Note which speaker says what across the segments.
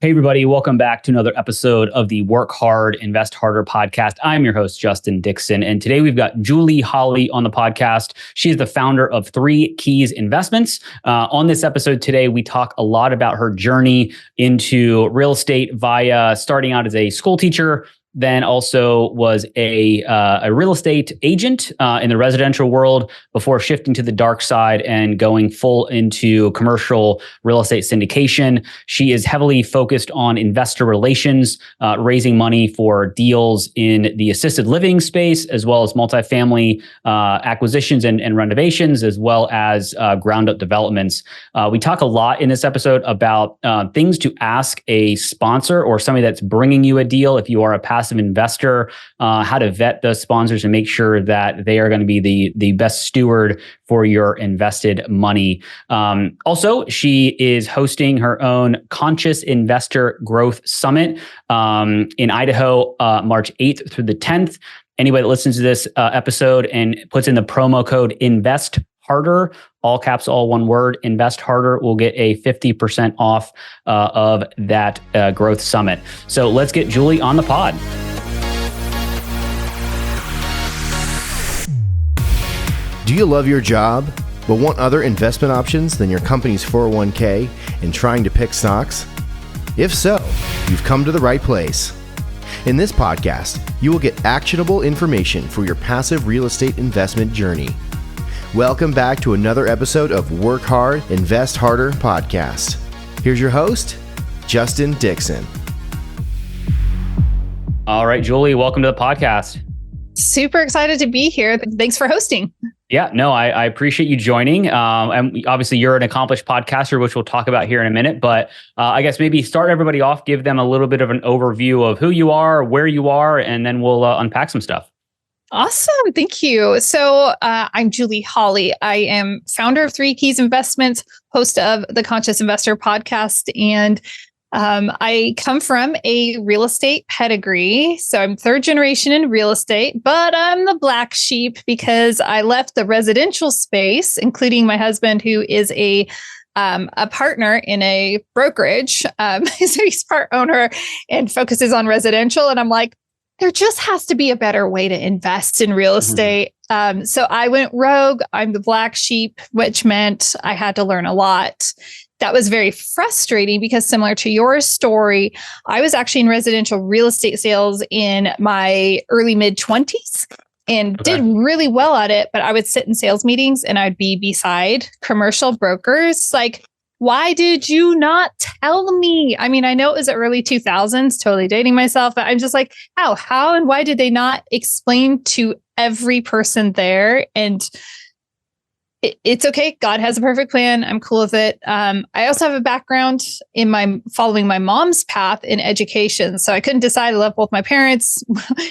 Speaker 1: Hey, everybody. Welcome back to another episode of the Work Hard, Invest Harder podcast. I'm your host, Justin Dixon. And today we've got Julie Holly on the podcast. She is the founder of Three Keys Investments. On this episode today, we talk a lot about her journey into real estate via starting out as a school teacher, then also was a real estate agent in the residential world before shifting to the dark side and going full into commercial real estate syndication. She is heavily focused on investor relations, raising money for deals in the assisted living space, as well as multifamily acquisitions and renovations, as well as ground up developments. We talk a lot in this episode about things to ask a sponsor or somebody that's bringing you a deal if you are a passive investor, how to vet those sponsors and make sure that they are going to be the best steward for your invested money. Also, she is hosting her own Conscious Investor Growth Summit in Idaho, March 8th through the 10th. Anybody that listens to this episode and puts in the promo code INVEST Harder, all caps, all one word, Invest Harder, will get a 50% off of that growth summit. So let's get Julie on the pod.
Speaker 2: Do you love your job, but want other investment options than your company's 401k and trying to pick stocks? If so, you've come to the right place. In this podcast, you will get actionable information for your passive real estate investment journey. Welcome back to another episode of Work Hard, Invest Harder podcast. Here's your host, Justin Dixon.
Speaker 1: All right, Julie, welcome to the podcast.
Speaker 3: Super excited to be here. Thanks for hosting.
Speaker 1: Yeah, no, I appreciate you joining. And obviously you're an accomplished podcaster, which we'll talk about here in a minute, but I guess maybe start everybody off, give them a little bit of an overview of who you are, where you are, and then we'll unpack some stuff.
Speaker 3: Awesome. Thank you. So I'm Julie Holly. I am founder of Three Keys Investments, host of the Conscious Investor podcast, and I come from a real estate pedigree. So I'm third generation in real estate, but I'm the black sheep because I left the residential space, including my husband, who is a partner in a brokerage. So he's part owner and focuses on residential. And I'm like, there just has to be a better way to invest in real estate. So I went rogue. I'm the black sheep, which meant I had to learn a lot. That was very frustrating because, similar to your story, I was actually in residential real estate sales in my early mid-20s and did really well at it. But I would sit in sales meetings and I'd be beside commercial brokers. Like, why did you not tell me? I mean, I know it was the early 2000s, totally dating myself, but I'm just like, how and why did they not explain to every person there? And it's okay. God has a perfect plan. I'm cool with it. I also have a background in following my mom's path in education. So I couldn't decide. I love both my parents,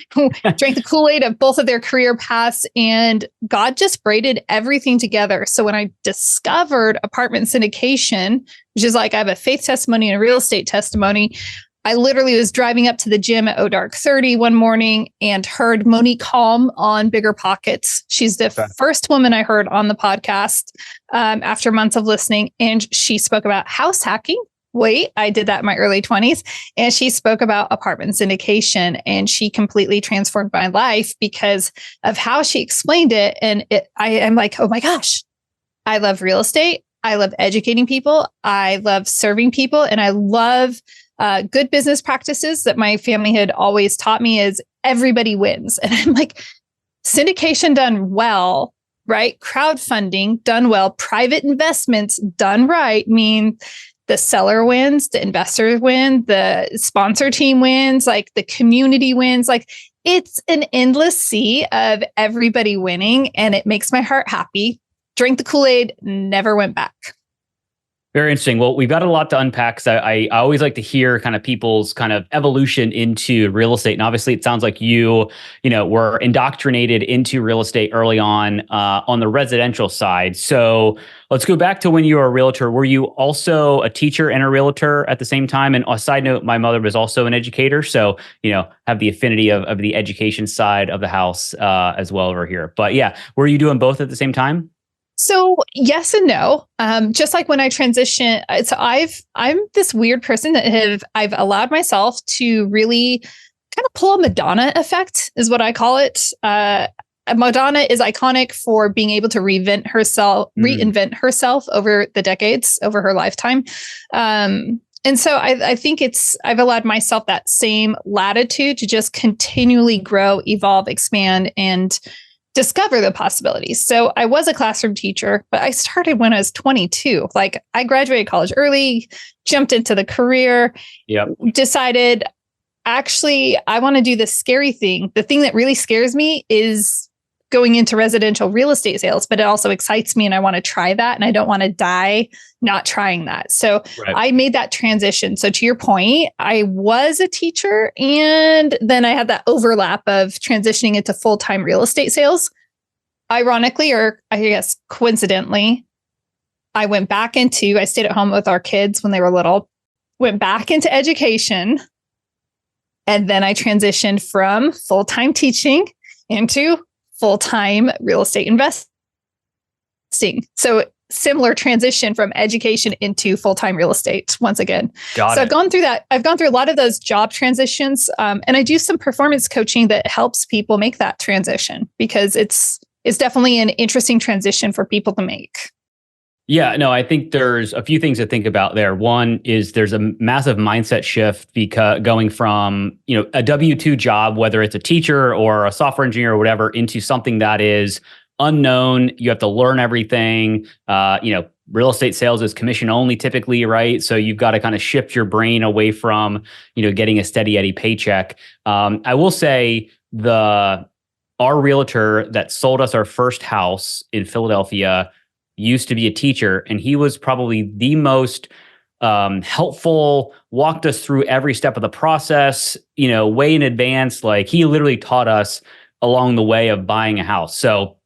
Speaker 3: drank the Kool-Aid of both of their career paths, and God just braided everything together. So when I discovered apartment syndication, which is like I have a faith testimony and a real estate testimony, I literally was driving up to the gym at Dark 30 one morning and heard Monique Halm on Bigger Pockets. She's the first woman I heard on the podcast after months of listening. And she spoke about house hacking. Wait, I did that in my early 20s. And she spoke about apartment syndication. And she completely transformed my life because of how she explained it. And I am like, oh my gosh, I love real estate. I love educating people. I love serving people. And I love good business practices that my family had always taught me is everybody wins. And I'm like, syndication done well, right? Crowdfunding done well, private investments done right mean the seller wins, the investor win, the sponsor team wins, like the community wins. Like it's an endless sea of everybody winning, and it makes my heart happy. Drank the Kool-Aid, never went back.
Speaker 1: Very interesting. Well, we've got a lot to unpack. So I always like to hear kind of people's kind of evolution into real estate. And obviously it sounds like you were indoctrinated into real estate early on the residential side. So let's go back to when you were a realtor. Were you also a teacher and a realtor at the same time? And a side note, my mother was also an educator. So, have the affinity of the education side of the house as well over here. But yeah, were you doing both at the same time?
Speaker 3: So yes and no. Just like when I transition, so I'm this weird person that I've allowed myself to really kind of pull a Madonna effect, is what I call it. Madonna is iconic for being able to reinvent herself over the decades, over her lifetime. And so I think I've allowed myself that same latitude to just continually grow, evolve, expand, and discover the possibilities. So I was a classroom teacher, but I started when I was 22. Like I graduated college early, jumped into the career, decided, actually, I want to do this scary thing. The thing that really scares me is going into residential real estate sales, but it also excites me and I want to try that. And I don't want to die not trying that. So I made that transition. So to your point, I was a teacher and then I had that overlap of transitioning into full-time real estate sales. Ironically, or I guess coincidentally, I stayed at home with our kids when they were little, went back into education. And then I transitioned from full-time teaching into full-time real estate investing. So similar transition from education into full-time real estate once again. I've gone through that. I've gone through a lot of those job transitions. And I do some performance coaching that helps people make that transition because it's definitely an interesting transition for people to make.
Speaker 1: Yeah, no, I think there's a few things to think about there. One is there's a massive mindset shift because going from, a W-2 job, whether it's a teacher or a software engineer or whatever, into something that is unknown. You have to learn everything. Real estate sales is commission only typically, right? So you've got to kind of shift your brain away from, getting a steady Eddie paycheck. I will say our realtor that sold us our first house in Philadelphia used to be a teacher, and he was probably the most helpful, walked us through every step of the process, way in advance. Like he literally taught us along the way of buying a house. So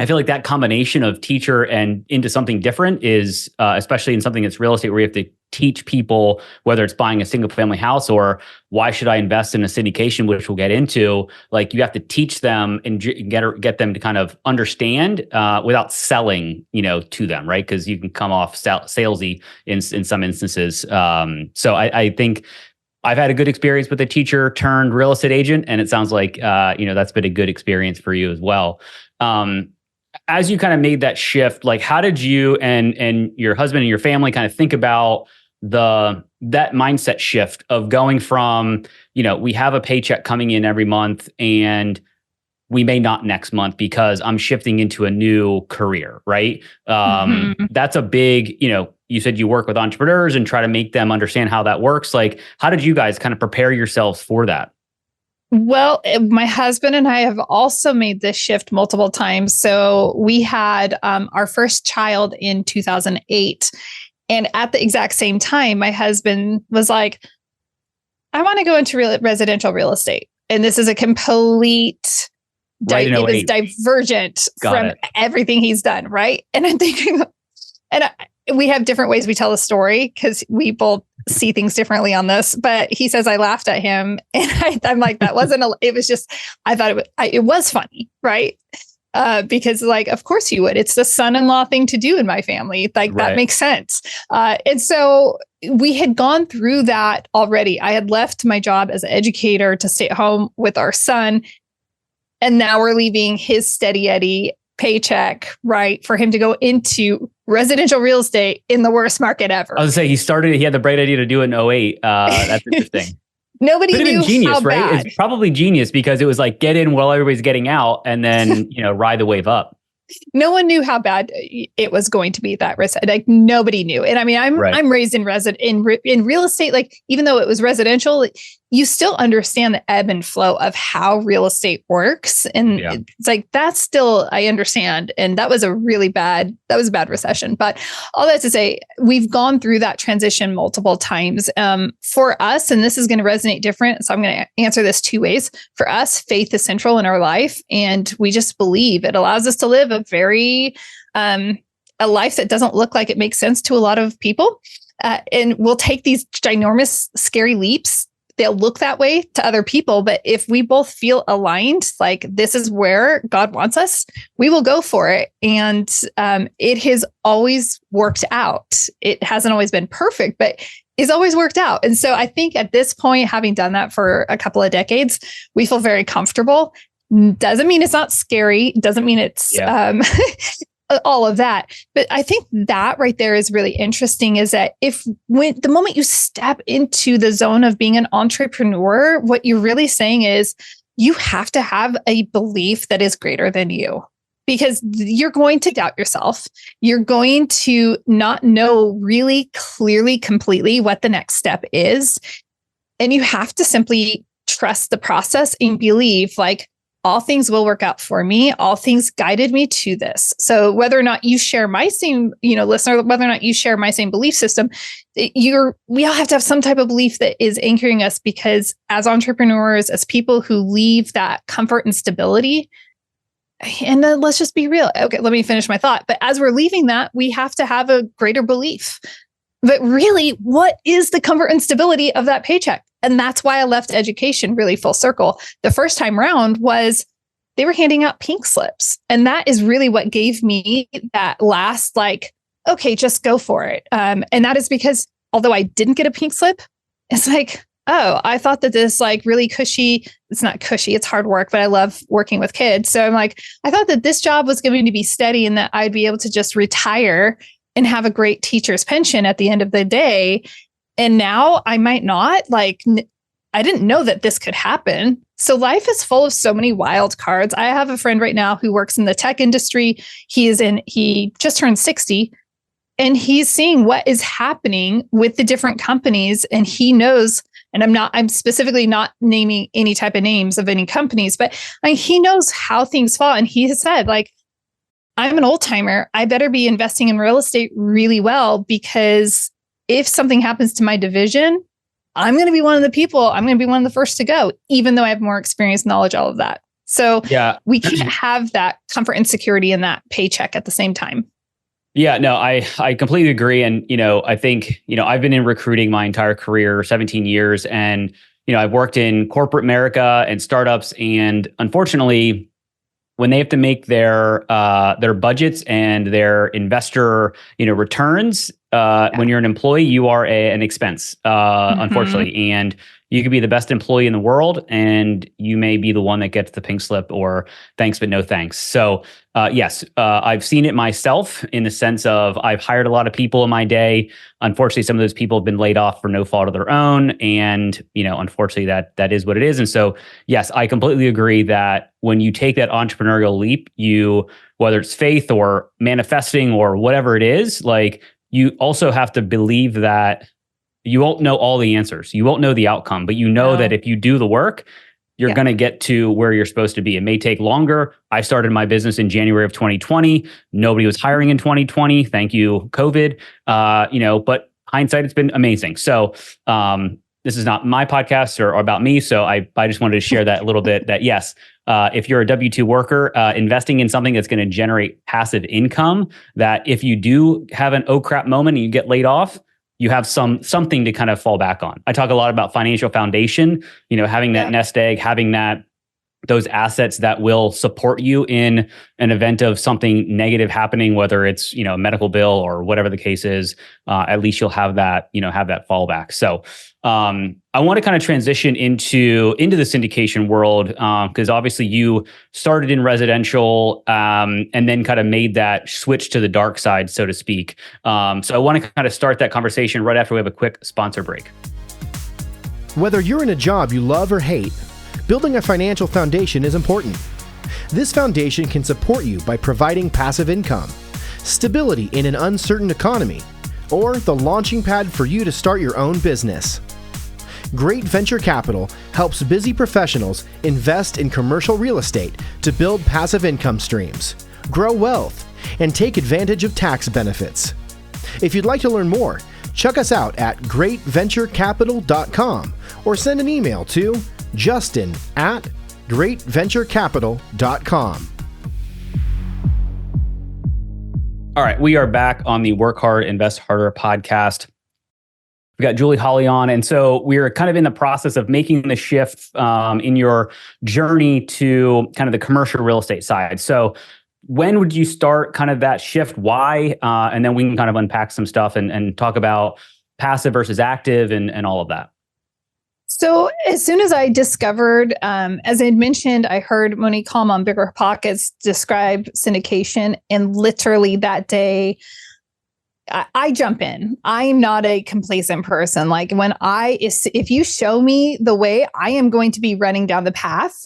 Speaker 1: I feel like that combination of teacher and into something different is, especially in something that's real estate where you have to teach people, whether it's buying a single family house or why should I invest in a syndication, which we'll get into, like you have to teach them and get them to kind of understand without selling, to them, right? Because you can come off salesy in some instances. So I think I've had a good experience with a teacher turned real estate agent, and it sounds like, that's been a good experience for you as well. As you kind of made that shift, like how did you and your husband and your family kind of think about that mindset shift of going from, we have a paycheck coming in every month and we may not next month because I'm shifting into a new career, right? That's a big, you said you work with entrepreneurs and try to make them understand how that works. Like, how did you guys kind of prepare yourselves for that?
Speaker 3: Well, my husband and I have also made this shift multiple times. So we had our first child in 2008. And at the exact same time, my husband was like, I want to go into residential real estate. And this is a complete, it was divergent from everything he's done. Right. And I'm thinking, we have different ways we tell a story because we both see things differently on this. But he says I laughed at him, and I'm like, that wasn't. It was just I thought it was funny, right? Because of course you would. It's the son-in-law thing to do in my family. That makes sense. And so we had gone through that already. I had left my job as an educator to stay at home with our son, and now we're leaving his steady Eddie paycheck, right, for him to go into residential real estate in the worst market ever. I
Speaker 1: was going to say he had the bright idea to do it in 2008. That's interesting.
Speaker 3: Nobody knew
Speaker 1: genius,
Speaker 3: how
Speaker 1: right?
Speaker 3: bad.
Speaker 1: It's probably genius because it was like get in while everybody's getting out and then, ride the wave up.
Speaker 3: No one knew how bad it was going to be that risk. Like nobody knew. And I mean, I'm raised in real estate. Like even though it was residential, you still understand the ebb and flow of how real estate works. And it's like, that's still, I understand. And that was a bad recession. But all that to say, we've gone through that transition multiple times. For us, and this is going to resonate different. So I'm going to answer this two ways. For us, faith is central in our life. And we just believe it allows us to live a very, a life that doesn't look like it makes sense to a lot of people. And we'll take these ginormous, scary leaps they'll look that way to other people. But if we both feel aligned, like this is where God wants us, we will go for it. And it has always worked out. It hasn't always been perfect, but it's always worked out. And so I think at this point, having done that for a couple of decades, we feel very comfortable. Doesn't mean it's not scary. Doesn't mean it's all of that. But I think that right there is really interesting, is that when the moment you step into the zone of being an entrepreneur, what you're really saying is you have to have a belief that is greater than you, because you're going to doubt yourself. You're going to not know really clearly, completely what the next step is. And you have to simply trust the process and believe like, all things will work out for me. All things guided me to this. So whether or not you share my same, listener, whether or not you share my same belief system, we all have to have some type of belief that is anchoring us, because as entrepreneurs, as people who leave that comfort and stability, and then let's just be real. Okay, let me finish my thought. But as we're leaving that, we have to have a greater belief. But really, what is the comfort and stability of that paycheck? And that's why I left education really full circle. The first time round was they were handing out pink slips. And that is really what gave me that last, okay, just go for it. And that is because although I didn't get a pink slip, it's like, oh, I thought that this really cushy, it's not cushy, it's hard work, but I love working with kids. So I'm like, I thought that this job was going to be steady and that I'd be able to just retire and have a great teacher's pension at the end of the day. And now I might not. I didn't know that this could happen. So life is full of so many wild cards. I have a friend right now who works in the tech industry. He just turned 60, and he's seeing what is happening with the different companies. And he knows, and I'm specifically not naming any type of names of any companies, but he knows how things fall. And he has said, I'm an old timer. I better be investing in real estate really well, because if something happens to my division, I'm going to be one of the first to go, even though I have more experience, knowledge, all of that. So we can't have that comfort and security in that paycheck at the same time.
Speaker 1: Yeah, no, I completely agree. And, I think, I've been in recruiting my entire career, 17 years. And, I've worked in corporate America and startups. And unfortunately, when they have to make their budgets and their investor, returns, when you're an employee, you are an expense, unfortunately. And you could be the best employee in the world, and you may be the one that gets the pink slip or thanks, but no thanks. So yes, I've seen it myself in the sense of I've hired a lot of people in my day. Unfortunately, some of those people have been laid off for no fault of their own. And, unfortunately, that is what it is. And so, yes, I completely agree that when you take that entrepreneurial leap, whether it's faith or manifesting or whatever it is, you also have to believe that you won't know all the answers. You won't know the outcome, but that if you do the work, you're going to get to where you're supposed to be. It may take longer. I started my business in January of 2020. Nobody was hiring in 2020. Thank you, COVID. But hindsight, it's been amazing. So this is not my podcast or about me. So I just wanted to share that a little bit, that yes, if you're a W-2 worker, investing in something that's going to generate passive income, that if you do have an oh crap moment and you get laid off, you have something to kind of fall back on. I talk a lot about financial foundation, having that nest egg, having those assets that will support you in an event of something negative happening, whether it's, a medical bill or whatever the case is. At least you'll have that fallback. So I want to kind of transition into the syndication world, because obviously you started in residential and then kind of made that switch to the dark side, so to speak. So I want to kind of start that conversation right after we have a quick sponsor break.
Speaker 2: Whether you're in a job you love or hate, building a financial foundation is important. This foundation can support you by providing passive income, stability in an uncertain economy, or the launching pad for you to start your own business. Great Venture Capital helps busy professionals invest in commercial real estate to build passive income streams, grow wealth, and take advantage of tax benefits. If you'd like to learn more, check us out at greatventurecapital.com or send an email to justin@greatventurecapital.com.
Speaker 1: All right, we are back on the Work Hard, Invest Harder podcast. We've got Julie Holly on. And so we're kind of in the process of making the shift in your journey to kind of the commercial real estate side. So when would you start kind of that shift? Why? And then we can kind of unpack some stuff and talk about passive versus active and all of that.
Speaker 3: So as soon as I discovered, as I had mentioned, I heard Monique Halm on Bigger Pockets describe syndication, and literally that day, I jump in. I'm not a complacent person. Like if you show me the way, I am going to be running down the path,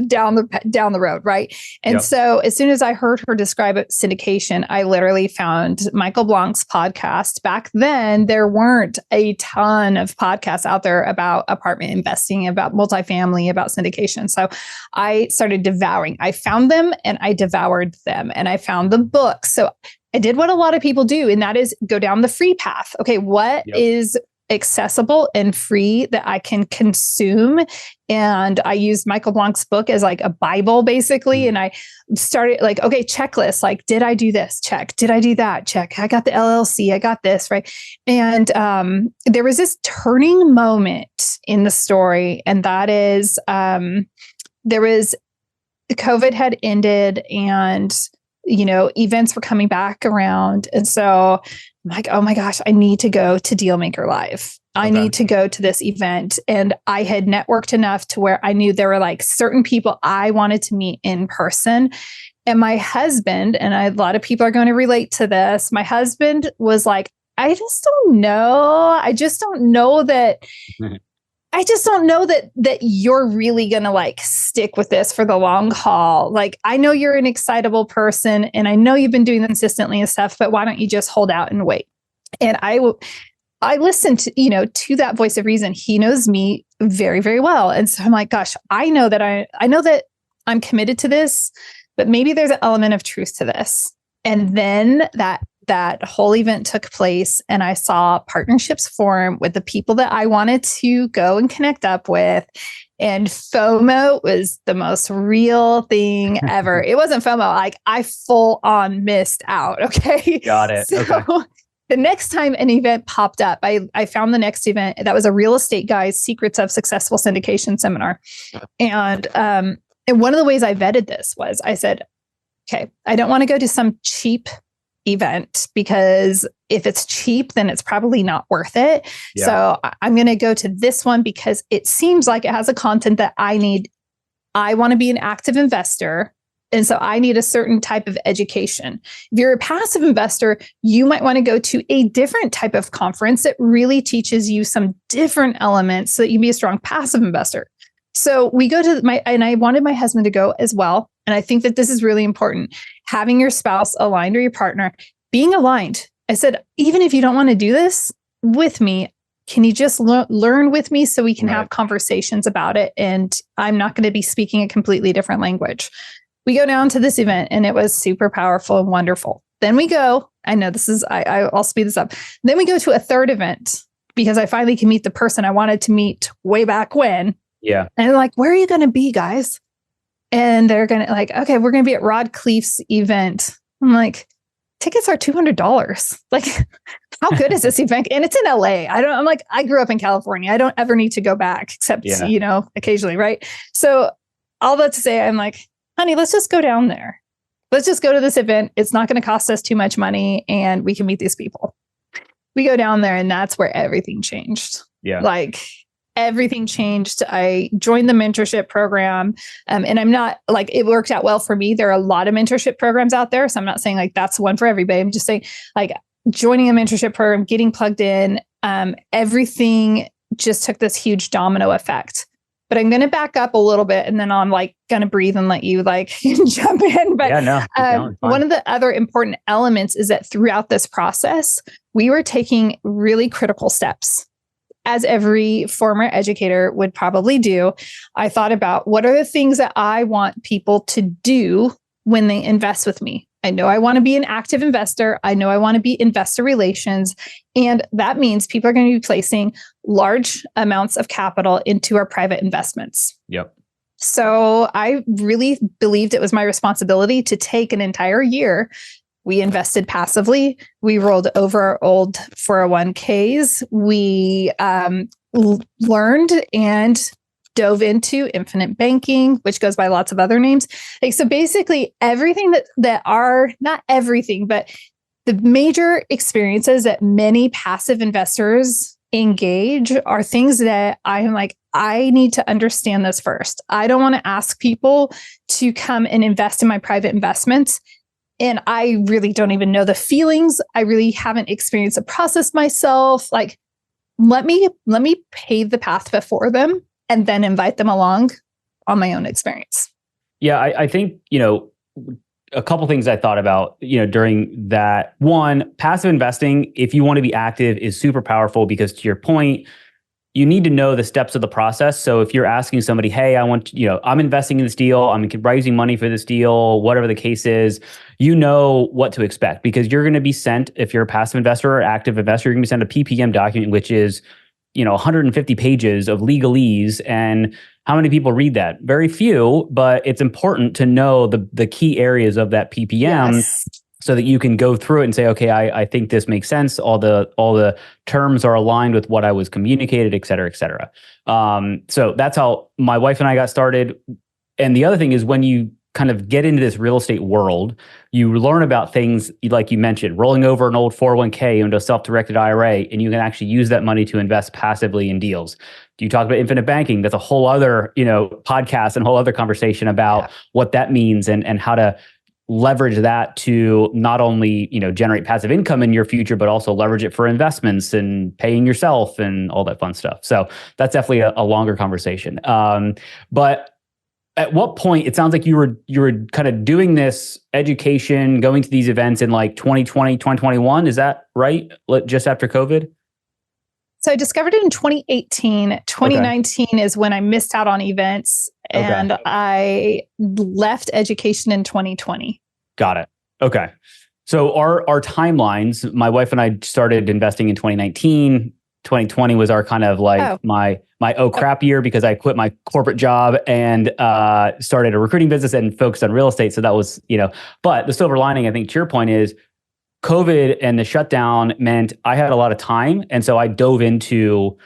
Speaker 3: down the road, right? And so as soon as I heard her describe it, syndication, I literally found Michael Blanc's podcast. Back then, there weren't a ton of podcasts out there about apartment investing, about multifamily, about syndication. So I started devouring. I found them and I devoured them, and I found the books. So I did what a lot of people do, and that is go down the free path. Okay, what is accessible and free that I can consume? And I used Michael Blanc's book as like a Bible, basically. And I started like, okay, checklist. Like, did I do this? Check. Did I do that? Check. I got the LLC. I got this, right? And there was this turning moment in the story, and that is COVID had ended, and events were coming back around. And so I'm like, oh my gosh, I need to go to Dealmaker Live. I need to go to this event. And I had networked enough to where I knew there were like certain people I wanted to meet in person. And my husband, and a lot of people are going to relate to this, my husband was like, I just don't know. I just don't know that you're really going to like stick with this for the long haul. Like, I know you're an excitable person and I know you've been doing consistently and stuff, but why don't you just hold out and wait? And I listened to that voice of reason. He knows me very, very well. And so I'm like, gosh, I know that I'm committed to this, but maybe there's an element of truth to this. And then that whole event took place, and I saw partnerships form with the people that I wanted to go and connect up with. And FOMO was the most real thing ever. It wasn't FOMO. Like, I full on missed out. Okay.
Speaker 1: Got it.
Speaker 3: So
Speaker 1: okay.
Speaker 3: The next time an event popped up, I found the next event that was a Real Estate Guys Secrets of Successful Syndication seminar. And one of the ways I vetted this was I said, okay, I don't want to go to some cheap event, because if it's cheap, then it's probably not worth it. Yeah. So I'm going to go to this one because it seems like it has a content that I need. I want to be an active investor. And so I need a certain type of education. If you're a passive investor, you might want to go to a different type of conference that really teaches you some different elements so that you can be a strong passive investor. So we go to and I wanted my husband to go as well. And I think that this is really important. Having your spouse aligned, or your partner being aligned. I said, even if you don't want to do this with me, can you just learn with me so we can have conversations about it? And I'm not going to be speaking a completely different language. We go down to this event, and it was super powerful and wonderful. Then we go, I know this is, I'll speed this up. Then we go to a third event because I finally can meet the person I wanted to meet way back when.
Speaker 1: Yeah.
Speaker 3: And they're like, where are you going to be, guys? And they're going to like, okay, we're going to be at Rod Cleef's event. I'm like, tickets are $200. Like, how good is this event? And it's in LA. I'm like, I grew up in California. I don't ever need to go back except, occasionally. Right. So all that to say, I'm like, honey, let's just go down there. Let's just go to this event. It's not going to cost us too much money, and we can meet these people. We go down there, and that's where everything changed.
Speaker 1: Yeah.
Speaker 3: Like, everything changed. I joined the mentorship program, and I'm not like, it worked out well for me. There are a lot of mentorship programs out there. So I'm not saying like that's one for everybody. I'm just saying like joining a mentorship program, getting plugged in, everything just took this huge domino effect. But I'm going to back up a little bit, and then I'm like going to breathe and let you like jump in. But one of the other important elements is that throughout this process, we were taking really critical steps. As every former educator would probably do, I thought about what are the things that I want people to do when they invest with me. I know I want to be an active investor. I know I want to be investor relations. And that means people are going to be placing large amounts of capital into our private investments.
Speaker 1: Yep.
Speaker 3: So I really believed it was my responsibility to take an entire year We invested passively. We rolled over our old 401ks. We learned and dove into infinite banking, which goes by lots of other names. Like, so basically everything that are, not everything, but the major experiences that many passive investors engage are things that I am like, I need to understand this first. I don't want to ask people to come and invest in my private investments. And I really don't even know the feelings. I really haven't experienced the process myself. Like, let me pave the path before them and then invite them along on my own experience.
Speaker 1: Yeah, I think, a couple things I thought about, during that. One, passive investing, if you want to be active, is super powerful because, to your point, you need to know the steps of the process. So if you're asking somebody, hey, I'm investing in this deal, I'm raising money for this deal, whatever the case is, you know what to expect, because you're going to be sent, if you're a passive investor or active investor, you're going to be sent a PPM document, which is 150 pages of legalese. And how many people read that? Very few, but it's important to know the key areas of that PPM.
Speaker 3: Yes.
Speaker 1: So that you can go through it and say, okay, I think this makes sense. All the terms are aligned with what I was communicated, et cetera, et cetera. So that's how my wife and I got started. And the other thing is, when you kind of get into this real estate world, you learn about things like you mentioned, rolling over an old 401k into a self-directed IRA, and you can actually use that money to invest passively in deals. You talk about infinite banking. That's a whole other, podcast and a whole other conversation about what that means and how to leverage that to not only, generate passive income in your future, but also leverage it for investments and paying yourself and all that fun stuff. So that's definitely a longer conversation. But at what point, it sounds like you were kind of doing this education, going to these events in like 2020, 2021. Is that right? Just after COVID?
Speaker 3: So I discovered it in 2018. 2019 is when I missed out on events, and I left education in 2020.
Speaker 1: Got it. Okay. So our timelines, my wife and I started investing in 2019. 2020 was our kind of like my crap year, because I quit my corporate job and started a recruiting business and focused on real estate. So that was, but the silver lining, I think, to your point, is COVID and the shutdown meant I had a lot of time. And so I dove into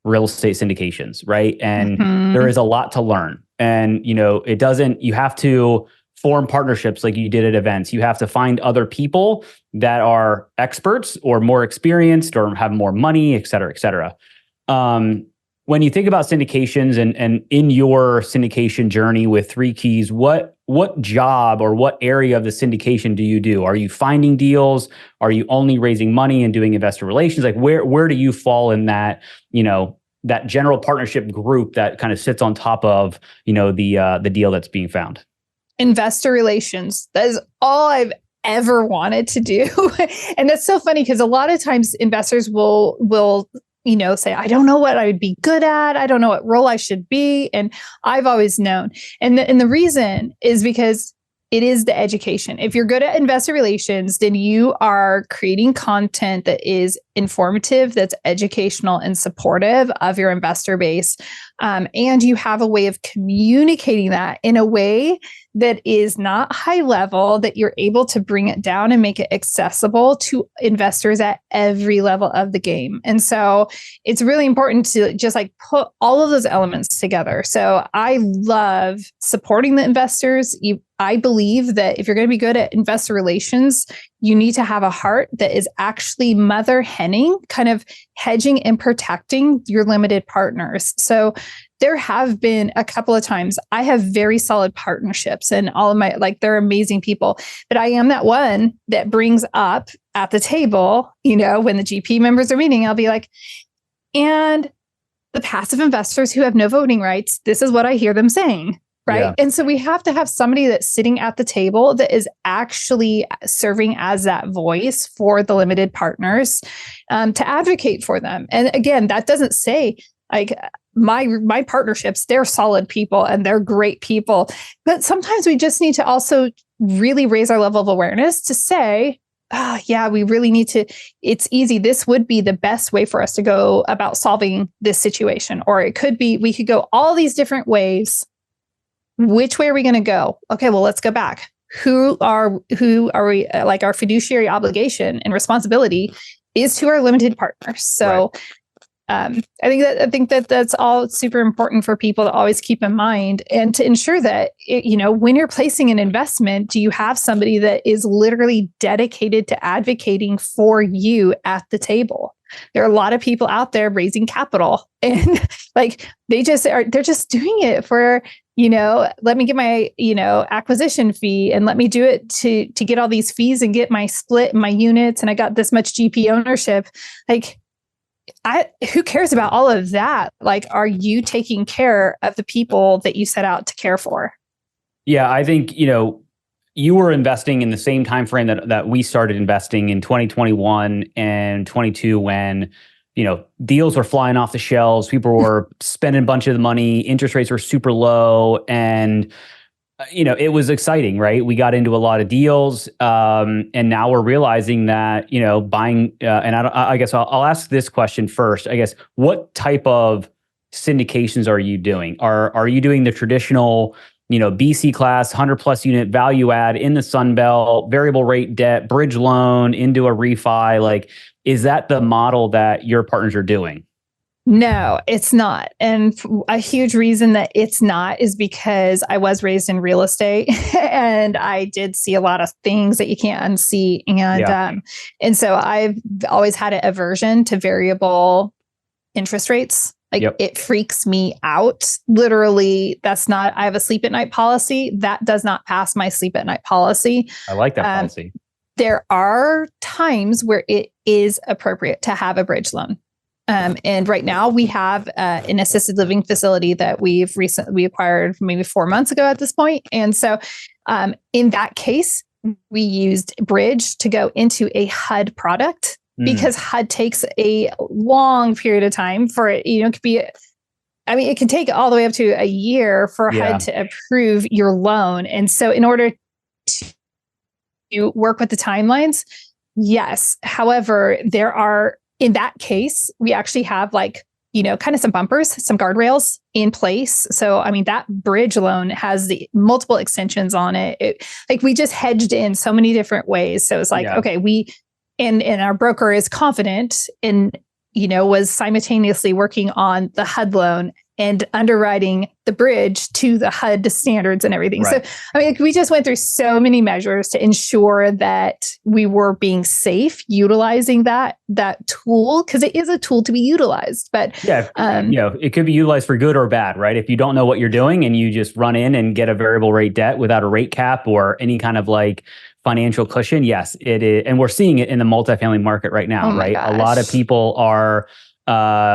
Speaker 1: real estate syndications, right? And there is a lot to learn. And, you have to form partnerships like you did at events. You have to find other people that are experts or more experienced or have more money, et cetera, et cetera. When you think about syndications and in your syndication journey with Three Keys, what job or what area of the syndication do you do? Are you finding deals? Are you only raising money and doing investor relations? Like where do you fall in that, that general partnership group that kind of sits on top of, the deal that's being found?
Speaker 3: Investor relations. That is all I've ever wanted to do. And that's so funny, because a lot of times investors will say, I don't know what I would be good at. I don't know what role I should be. And I've always known. And the reason is because it is the education. If you're good at investor relations, then you are creating content that is informative, that's educational and supportive of your investor base. And you have a way of communicating that in a way that is not high level, that you're able to bring it down and make it accessible to investors at every level of the game. And so it's really important to just like put all of those elements together. So I love supporting the investors. I believe that if you're going to be good at investor relations, you need to have a heart that is actually mother henning, kind of hedging and protecting your limited partners. So there have been a couple of times I have very solid partnerships, and all of my, they're amazing people, but I am that one that brings up at the table, when the GP members are meeting, I'll be like, and the passive investors who have no voting rights, this is what I hear them saying. Right. Yeah. And so we have to have somebody that's sitting at the table that is actually serving as that voice for the limited partners, to advocate for them. And again, that doesn't say like my partnerships, they're solid people and they're great people. But sometimes we just need to also really raise our level of awareness to say, we really need to, it's easy. This would be the best way for us to go about solving this situation. Or it could be, we could go all these different ways. Which way are we going to go? Okay, well, let's go back. who are we, like our fiduciary obligation and responsibility is to our limited partners. So I think that that's all super important for people to always keep in mind, and to ensure that when you're placing an investment, do you have somebody that is literally dedicated to advocating for you at the table? There are a lot of people out there raising capital, and like they're just doing it for, let me get my, acquisition fee, and let me do it to get all these fees and get my split and my units, and I got this much GP ownership. Like, who cares about all of that? Like, are you taking care of the people that you set out to care for?
Speaker 1: Yeah, I think, you were investing in the same time frame that we started investing in 2021 and 22, when, deals were flying off the shelves, people were spending a bunch of the money, interest rates were super low, and it was exciting, right? We got into a lot of deals, and now we're realizing that buying. And I guess I'll ask this question first. I guess, what type of syndications are you doing? Are you doing the traditional, BC class 100+ unit value add in the Sun Belt, variable rate debt, bridge loan into a refi? Like, is that the model that your partners are doing?
Speaker 3: No, it's not. And a huge reason that it's not is because I was raised in real estate and I did see a lot of things that you can't unsee. And so I've always had an aversion to variable interest rates. Like, It freaks me out. Literally, I have a sleep at night policy. That does not pass my sleep at night policy.
Speaker 1: I like that policy.
Speaker 3: There are times where it is appropriate to have a bridge loan. And right now we have an assisted living facility that we acquired maybe 4 months ago at this point. And so in that case, we used bridge to go into a HUD product, because HUD takes a long period of time for it. It could be, it can take all the way up to a year for HUD to approve your loan. And so in order to work with the timelines, yes. However, in that case, we actually have kind of some bumpers, some guardrails in place. So, that bridge loan has the multiple extensions on it. We just hedged in so many different ways. So it's okay, and our broker is confident and, was simultaneously working on the HUD loan and underwriting the bridge to the HUD standards and everything. Right. So, we just went through so many measures to ensure that we were being safe utilizing that tool, because it is a tool to be utilized. But
Speaker 1: it could be utilized for good or bad, right? If you don't know what you're doing and you just run in and get a variable rate debt without a rate cap or any kind of financial cushion, yes, it is. And we're seeing it in the multifamily market right now, right?
Speaker 3: Gosh.
Speaker 1: A lot of people are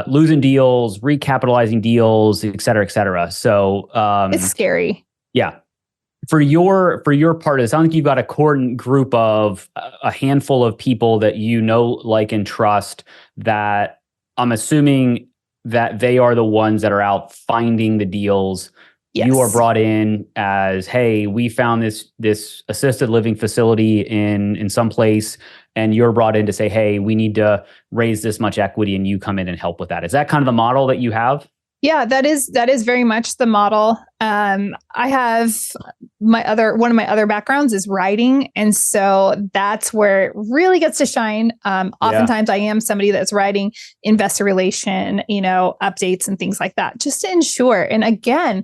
Speaker 1: losing deals, recapitalizing deals, et cetera, et cetera. So
Speaker 3: it's scary.
Speaker 1: Yeah. For your part, it sounds like you've got a core group of a handful of people that like, and trust, that I'm assuming that they are the ones that are out finding the deals. Yes. You are brought in as, hey, we found this assisted living facility in some place, and you're brought in to say, hey, we need to raise this much equity, and you come in and help with that. Is that kind of the model that you have?
Speaker 3: Yeah, that is very much the model. I have one of my other backgrounds is writing. And so that's where it really gets to shine. Oftentimes I am somebody that's writing investor relation, updates and things like that, just to ensure. And again,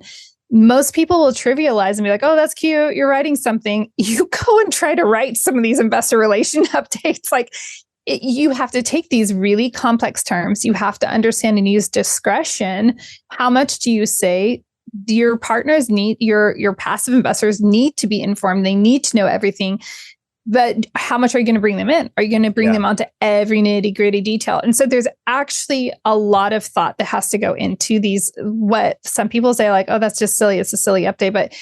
Speaker 3: most people will trivialize and be like, oh, that's cute, you're writing something. You go and try to write some of these investor relation updates. You have to take these really complex terms. You have to understand and use discretion. How much do you say? Your partners your passive investors need to be informed. They need to know everything. But how much are you going to bring them in? Are you going to bring them onto every nitty gritty detail? And so there's actually a lot of thought that has to go into these, what some people say oh, that's just silly. It's a silly update. But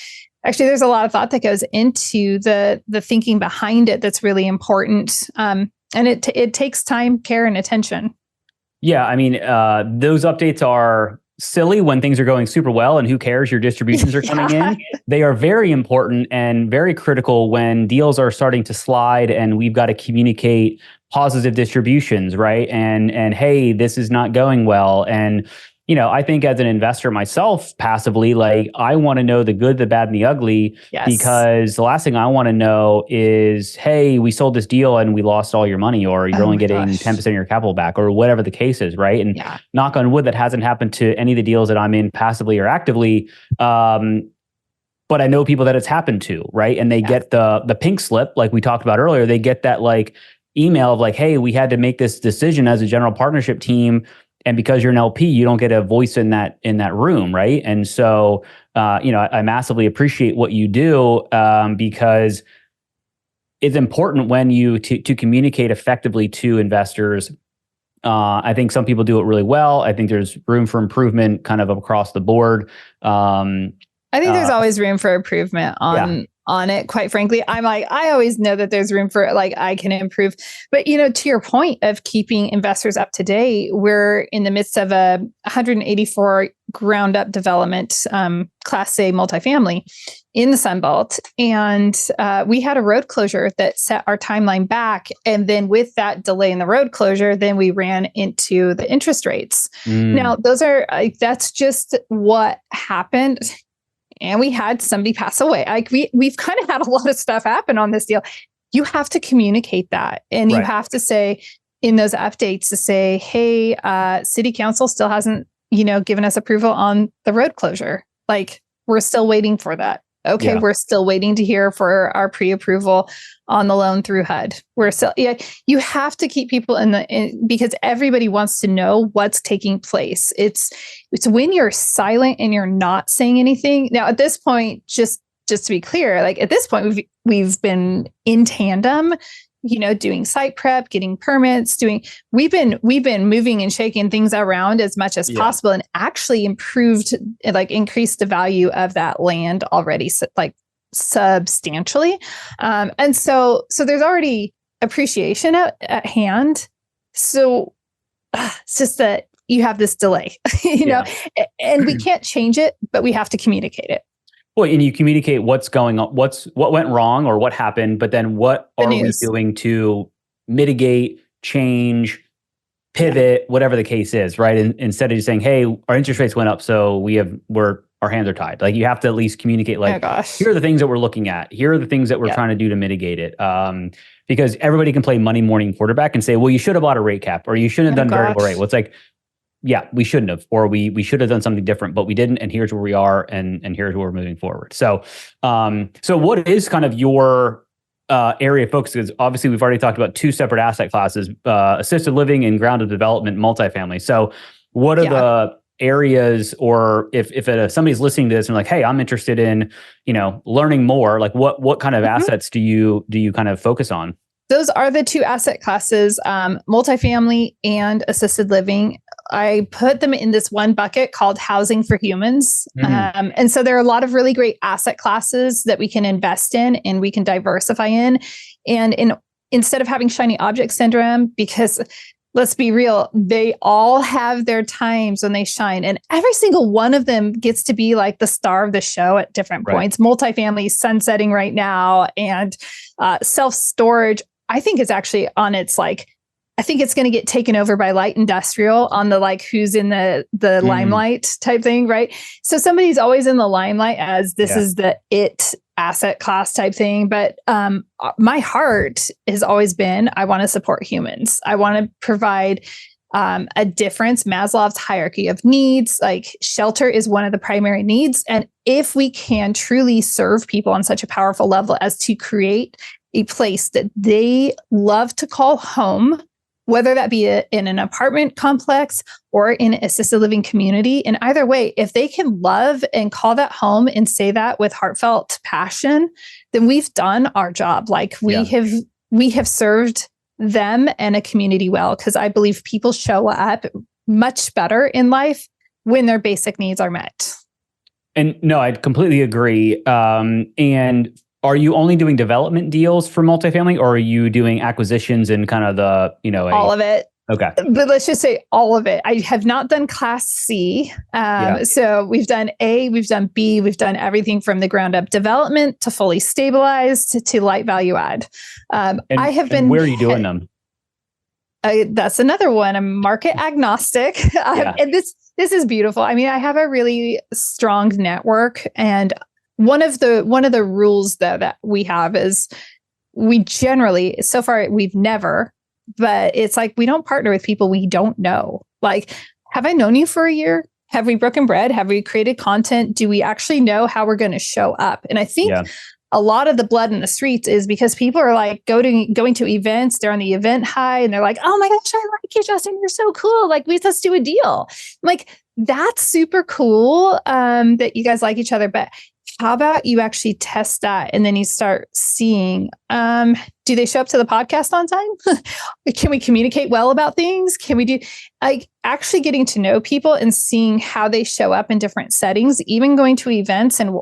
Speaker 3: actually there's a lot of thought that goes into the thinking behind it. That's really important. And it takes time, care, and attention.
Speaker 1: Yeah. Those updates are silly when things are going super well, and who cares, your distributions are coming in. They are very important and very critical when deals are starting to slide and we've got to communicate positive distributions, right? And hey, this is not going well. And I think as an investor myself, passively, like I want to know the good, the bad, and the ugly, because the last thing I want to know is, hey, we sold this deal and we lost all your money, or you're only getting 10% of your capital back, or whatever the case is, right? And knock on wood, that hasn't happened to any of the deals that I'm in passively or actively. But I know people that it's happened to, right? And they get the pink slip, like we talked about earlier. They get that like email of like, hey, we had to make this decision as a general partnership team. And because you're an LP, you don't get a voice in that room, right? And so, I massively appreciate what you do, because it's important when you to communicate effectively to investors. I think some people do it really well. I think there's room for improvement, kind of across the board.
Speaker 3: I think there's always room for improvement on it. Quite frankly, I always know that there's room for like, I can improve. But, to your point of keeping investors up to date, we're in the midst of a 184 ground up development, Class A multifamily in the Sun Belt. And we had a road closure that set our timeline back. And then with that delay in the road closure, then we ran into the interest rates. Now, that's just what happened. And we had somebody pass away. Like we've kind of had a lot of stuff happen on this deal. You have to communicate that. And you have to say in those updates to say, hey, city council still hasn't, given us approval on the road closure. Like we're still waiting for that. Okay, we're still waiting to hear for our pre-approval on the loan through HUD. We're still, you have to keep people because everybody wants to know what's taking place. It's when you're silent and you're not saying anything. Now, at this point, just to be clear, like at this point, we've been in tandem, doing site prep, getting permits, we've been moving and shaking things around as much as possible, and actually increased the value of that land already, like substantially. And so there's already appreciation at hand. So it's just that you have this delay, and we can't change it, but we have to communicate it.
Speaker 1: Well, and you communicate what's going on, what went wrong or what happened, but then what are we doing to mitigate, change, pivot, whatever the case is, right? And instead of just saying, hey, our interest rates went up, so our hands are tied. Like you have to at least communicate, like, here are the things that we're looking at. Here are the things that we're trying to do to mitigate it. Because everybody can play Monday morning quarterback and say, well, you should have bought a rate cap, or you shouldn't have done variable rate. Well, it's like, yeah, we shouldn't have, or we should have done something different, but we didn't. And here's where we are, and here's where we're moving forward. So, so what is kind of your area of focus? Because obviously we've already talked about two separate asset classes, assisted living and grounded development, multifamily. So what are the areas, or if somebody's listening to this and like, hey, I'm interested in, learning more, like what kind of assets do you kind of focus on?
Speaker 3: Those are the two asset classes, multifamily and assisted living. I put them in this one bucket called housing for humans. And so there are a lot of really great asset classes that we can invest in and we can diversify in. And instead of having shiny object syndrome, because let's be real, they all have their times when they shine. And every single one of them gets to be like the star of the show at different points. Multifamily sunsetting right now, and self-storage, I think is actually on its I think it's going to get taken over by light industrial on the who's in the limelight type thing, right? So somebody's always in the limelight as this is the it asset class type thing. But my heart has always been, I want to support humans. I want to provide a difference. Maslow's hierarchy of needs, like shelter is one of the primary needs. And if we can truly serve people on such a powerful level as to create a place that they love to call home, whether that be in an apartment complex or in an assisted living community. And either way, if they can love and call that home and say that with heartfelt passion, then we've done our job. Like we have served them and a community well, because I believe people show up much better in life when their basic needs are met.
Speaker 1: And no, I completely agree. And are you only doing development deals for multifamily, or are you doing acquisitions and kind of
Speaker 3: all of it?
Speaker 1: Okay.
Speaker 3: But let's just say all of it. I have not done Class C. So we've done A, we've done B, we've done everything from the ground up development to fully stabilized to light value add. I have been.
Speaker 1: Where are you doing them?
Speaker 3: That's another one. I'm market agnostic. And this is beautiful. I mean, I have a really strong network, and one of the rules though that we have is we generally, so far we've never, but it's like we don't partner with people we don't know. Like, have I known you for a year? Have we broken bread? Have we created content? Do we actually know how we're going to show up? And I think a lot of the blood in the streets is because people are like going to events. They're on the event high and they're like, oh my gosh, I like you, Justin. You're so cool. Like, let's do a deal. I'm like, that's super cool that you guys like each other. But how about you actually test that? And then you start seeing, do they show up to the podcast on time? Can we communicate well about things? Can we do like actually getting to know people and seeing how they show up in different settings, even going to events and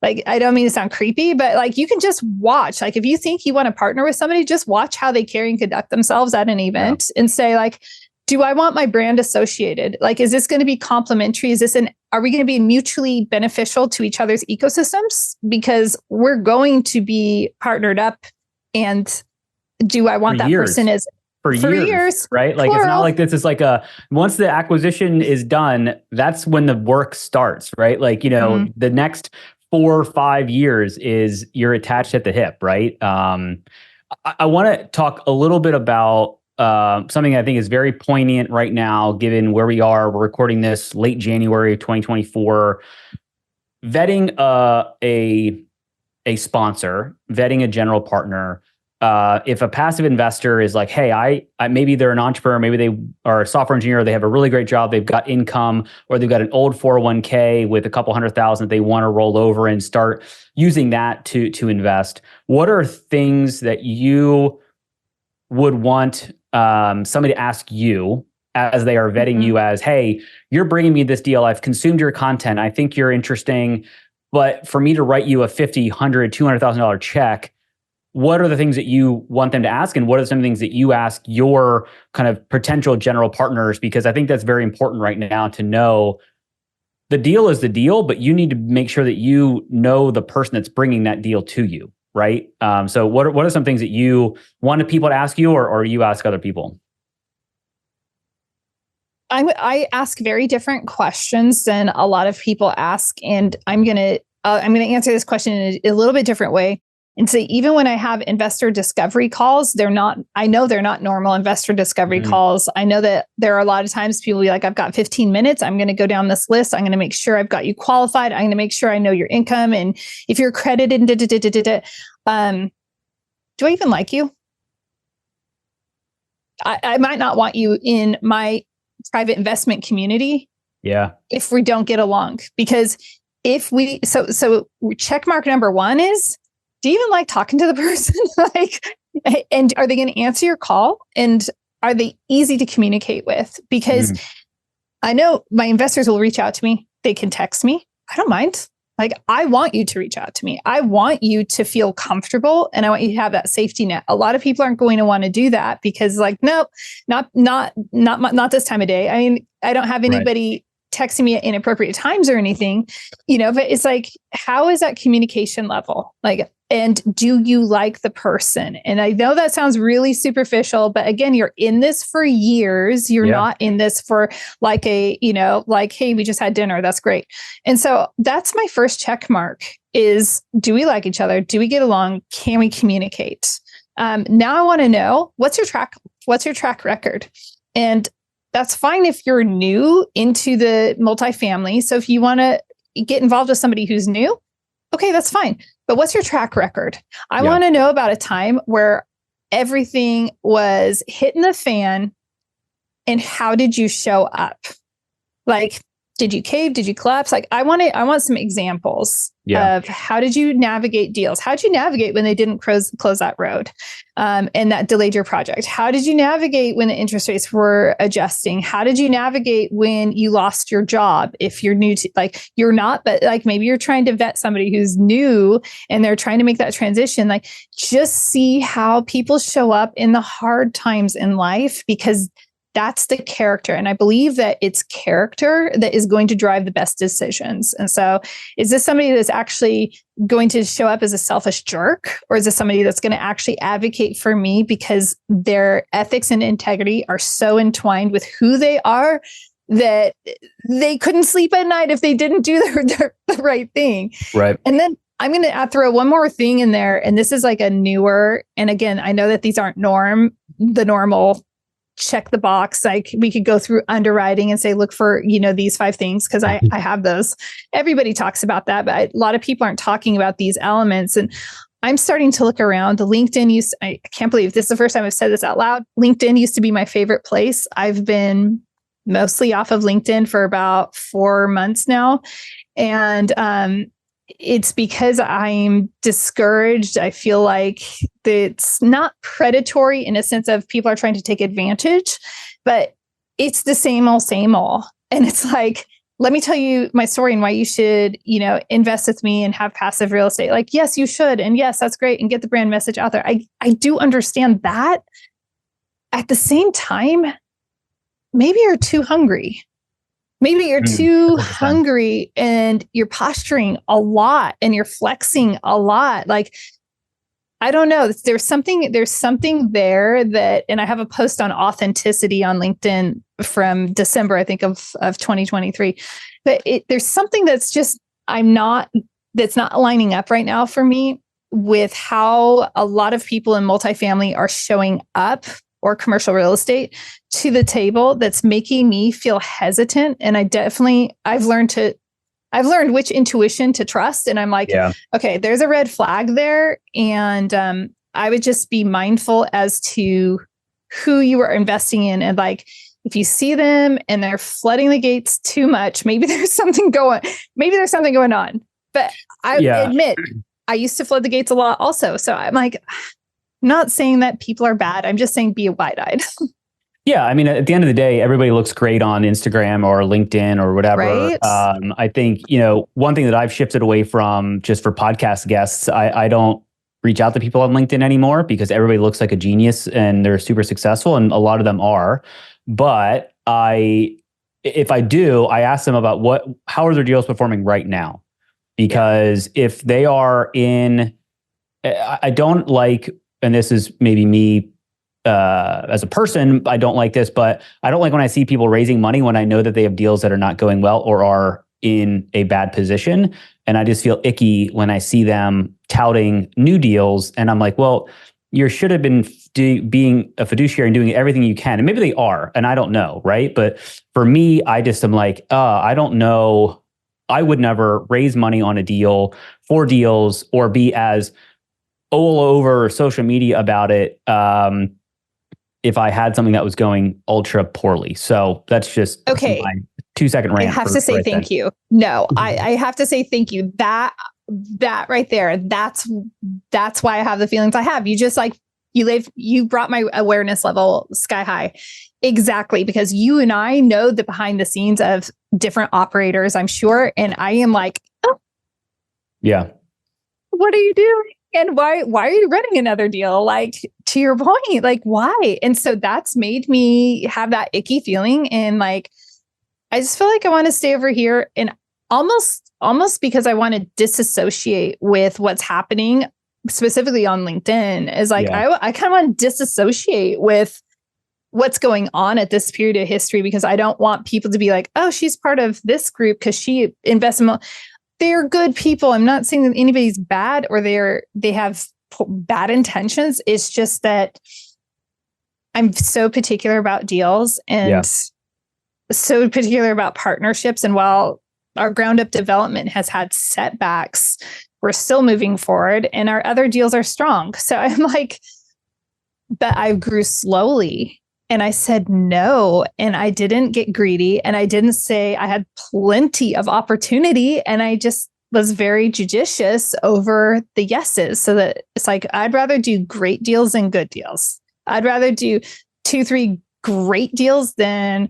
Speaker 3: like, I don't mean to sound creepy, but like you can just watch, like if you think you want to partner with somebody, just watch how they carry and conduct themselves at an event and say like, do I want my brand associated? Like, is this going to be complementary? Are we going to be mutually beneficial to each other's ecosystems? Because we're going to be partnered up. And do I want that person as
Speaker 1: for years, right? Like, it's not like this is like once the acquisition is done, that's when the work starts, right? Like, the next 4 or 5 years is you're attached at the hip, right? I want to talk a little bit about something I think is very poignant right now, given where we are. We're recording this late January 2024. Vetting a sponsor, vetting a general partner. If a passive investor is like, hey, I maybe they're an entrepreneur, maybe they are a software engineer, they have a really great job, they've got income, or they've got an old 401k with a couple $100,000 that they want to roll over and start using that to invest. What are things that you would want somebody to ask you as they are vetting you as, hey, you're bringing me this deal. I've consumed your content. I think you're interesting. But for me to write you a $50,000, $100,000, $200,000 check, what are the things that you want them to ask? And what are some things that you ask your kind of potential general partners? Because I think that's very important right now to know the deal is the deal, but you need to make sure that you know the person that's bringing that deal to you. Right. So what are some things that you wanted people to ask you or you ask other people?
Speaker 3: I ask very different questions than a lot of people ask. And I'm going to answer this question in a little bit different way and say, even when I have investor discovery calls, I know they're not normal investor discovery calls. I know that there are a lot of times people be like, I've got 15 minutes. I'm going to go down this list. I'm going to make sure I've got you qualified. I'm going to make sure I know your income. And if you're accredited, do I even like you? I might not want you in my private investment community.
Speaker 1: Yeah.
Speaker 3: If we don't get along, because so check mark number one is, do you even like talking to the person? And are they going to answer your call? And are they easy to communicate with? Because I know my investors will reach out to me. They can text me. I don't mind. Like, I want you to reach out to me. I want you to feel comfortable, and I want you to have that safety net. A lot of people aren't going to want to do that because, like, nope, not this time of day. I mean, I don't have anybody texting me at inappropriate times or anything, but it's like, how is that communication level? Like, and do you like the person? And I know that sounds really superficial, but again, you're in this for years. You're not in this for like hey, we just had dinner. That's great. And so that's my first check mark is, do we like each other? Do we get along? Can we communicate? Now I want to know, what's your track record? And that's fine if you're new into the multifamily. So if you want to get involved with somebody who's new, okay, that's fine. But what's your track record? I want to know about a time where everything was hitting the fan, and how did you show up? Like, did you cave? Did you collapse? Like, I want some examples of how did you navigate deals? How did you navigate when they didn't close that road and that delayed your project? How did you navigate when the interest rates were adjusting? How did you navigate when you lost your job? If you're new to, like, you're not, but like maybe you're trying to vet somebody who's new and they're trying to make that transition. Like, just see how people show up in the hard times in life, because that's the character. And I believe that it's character that is going to drive the best decisions. And so is this somebody that's actually going to show up as a selfish jerk? Or is this somebody that's going to actually advocate for me because their ethics and integrity are so entwined with who they are that they couldn't sleep at night if they didn't do the right thing?
Speaker 1: Right.
Speaker 3: And then I'm going to throw one more thing in there. And this is like a newer, and again, I know that these aren't the normal check the box. Like we could go through underwriting and say, look for, these 5 things. Cause I have those. Everybody talks about that, but a lot of people aren't talking about these elements. And I'm starting to look around. The LinkedIn I can't believe this is the first time I've said this out loud. LinkedIn used to be my favorite place. I've been mostly off of LinkedIn for about 4 months now. And, it's because I'm discouraged. I feel like it's not predatory in a sense of people are trying to take advantage, but it's the same old. And it's like, let me tell you my story and why you should, invest with me and have passive real estate. Like, yes, you should. And yes, that's great. And get the brand message out there. I do understand that. At the same time, maybe you're too hungry. Maybe you're too 100%. Hungry and you're posturing a lot and you're flexing a lot. Like, I don't know. There's something there that, and I have a post on authenticity on LinkedIn from December, I think of 2023. But there's something that's just, that's not lining up right now for me with how a lot of people in multifamily are showing up, or commercial real estate, to the table, that's making me feel hesitant. And I've learned which intuition to trust. And I'm like, okay, there's a red flag there. And I would just be mindful as to who you are investing in. And like, if you see them and they're flooding the gates too much, maybe there's something going on. But I admit, I used to flood the gates a lot also. So I'm like, not saying that people are bad. I'm just saying be wide-eyed.
Speaker 1: Yeah. I mean, at the end of the day, everybody looks great on Instagram or LinkedIn or whatever.
Speaker 3: Right?
Speaker 1: I think, one thing that I've shifted away from just for podcast guests, I don't reach out to people on LinkedIn anymore because everybody looks like a genius and they're super successful, and a lot of them are. But if I do, I ask them about how are their deals performing right now? Because if they are I don't like, and this is maybe me as a person, I don't like this, but I don't like when I see people raising money when I know that they have deals that are not going well or are in a bad position. And I just feel icky when I see them touting new deals. And I'm like, well, you should have been being a fiduciary and doing everything you can. And maybe they are, and I don't know, right? But for me, I just am like, I don't know. I would never raise money on a deal, for deals, or be as all over social media about it if I had something that was going ultra poorly. So that's just
Speaker 3: okay.
Speaker 1: My 2-second rant.
Speaker 3: I have to say thank you. No, I have to say thank you. That right there, that's why I have the feelings I have. You brought my awareness level sky high. Exactly, because you and I know the behind the scenes of different operators, I'm sure. And I am like, oh,
Speaker 1: yeah,
Speaker 3: what are you doing? And why are you running another deal? Like, to your point, like, why? And so that's made me have that icky feeling. And like, I just feel like I want to stay over here, and almost because I want to disassociate with what's happening specifically on LinkedIn is like, I kind of want to disassociate with what's going on at this period of history, because I don't want people to be like, oh, she's part of this group because she invests in. They're good people. I'm not saying that anybody's bad or they have bad intentions. It's just that I'm so particular about deals and so particular about partnerships. And while our ground up development has had setbacks, we're still moving forward and our other deals are strong. So I'm like, but I grew slowly. And I said no, and I didn't get greedy, and I didn't say I had plenty of opportunity, and I just was very judicious over the yeses. So that it's like, I'd rather do great deals than good deals. I'd rather do 2-3 great deals than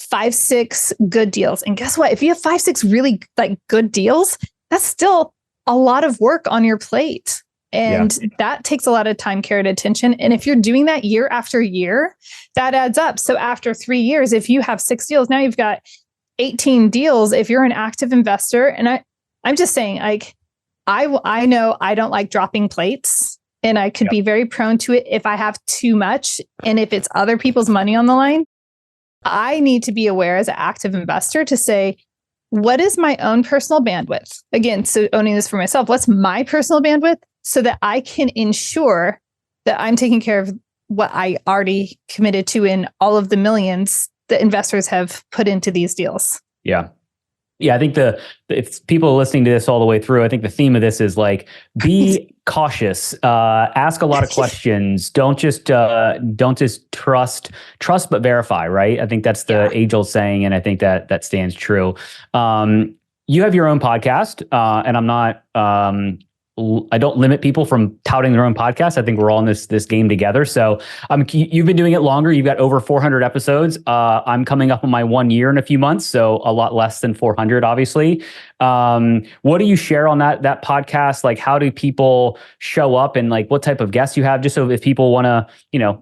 Speaker 3: 5-6 good deals. And guess what? If you have 5-6 really like good deals, that's still a lot of work on your plate. And that takes a lot of time, care, and attention. And if you're doing that year after year, that adds up. So after 3 years, if you have 6 deals, now you've got 18 deals. If you're an active investor, and I'm just saying, like, I know I don't like dropping plates, and I could be very prone to it if I have too much. And if it's other people's money on the line, I need to be aware as an active investor to say, what is my own personal bandwidth? Again, so owning this for myself, what's my personal bandwidth so that I can ensure that I'm taking care of what I already committed to in all of the millions that investors have put into these deals.
Speaker 1: Yeah. Yeah, I think if people are listening to this all the way through, I think the theme of this is like, be cautious, ask a lot of questions. Don't just trust but verify, right? I think that's the age-old saying, and I think that stands true. You have your own podcast, and I'm not. I don't limit people from touting their own podcast. I think we're all in this game together. So you've been doing it longer. You've got over 400 episodes. I'm coming up on my 1 year in a few months, so a lot less than 400, obviously. What do you share on that podcast? Like, how do people show up, and like what type of guests you have? Just so if people want to,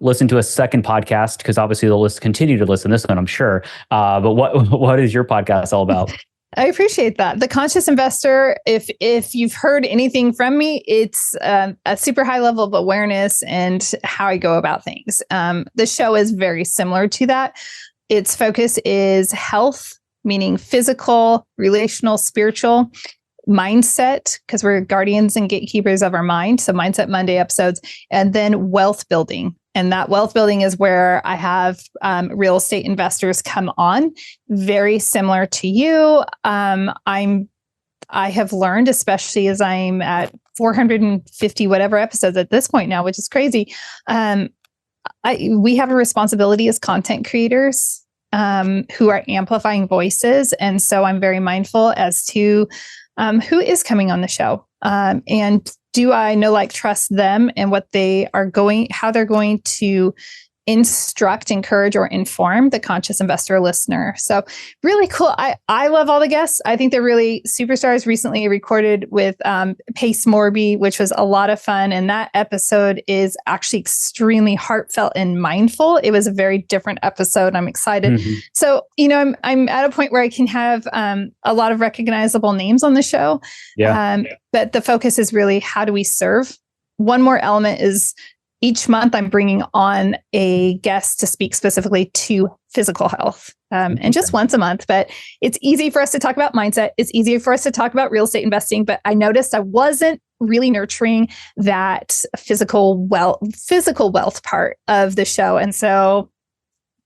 Speaker 1: listen to a second podcast, because obviously they'll continue to listen to this one, I'm sure. But what is your podcast all about?
Speaker 3: I appreciate that. The Conscious Investor, if you've heard anything from me, it's a super high level of awareness and how I go about things. The show is very similar to that. Its focus is health, meaning physical, relational, spiritual, mindset, because we're guardians and gatekeepers of our mind. So Mindset Monday episodes, and then wealth building. And that wealth building is where I have real estate investors come on, very similar to you. I have learned, especially as I'm at 450 whatever episodes at this point now, which is crazy. We have a responsibility as content creators who are amplifying voices, and so I'm very mindful as to who is coming on the show, and do I know, like, trust them and how they're going to instruct, encourage, or inform the Conscious Investor listener. So really cool. I love all the guests. I think they're really superstars. Recently recorded with Pace Morby, which was a lot of fun. And that episode is actually extremely heartfelt and mindful. It was a very different episode. I'm excited. Mm-hmm. So, I'm at a point where I can have a lot of recognizable names on the show. Yeah. But the focus is really, how do we serve? One more element is, each month, I'm bringing on a guest to speak specifically to physical health, and just once a month. But it's easy for us to talk about mindset. It's easier for us to talk about real estate investing. But I noticed I wasn't really nurturing that physical wealth part of the show. And so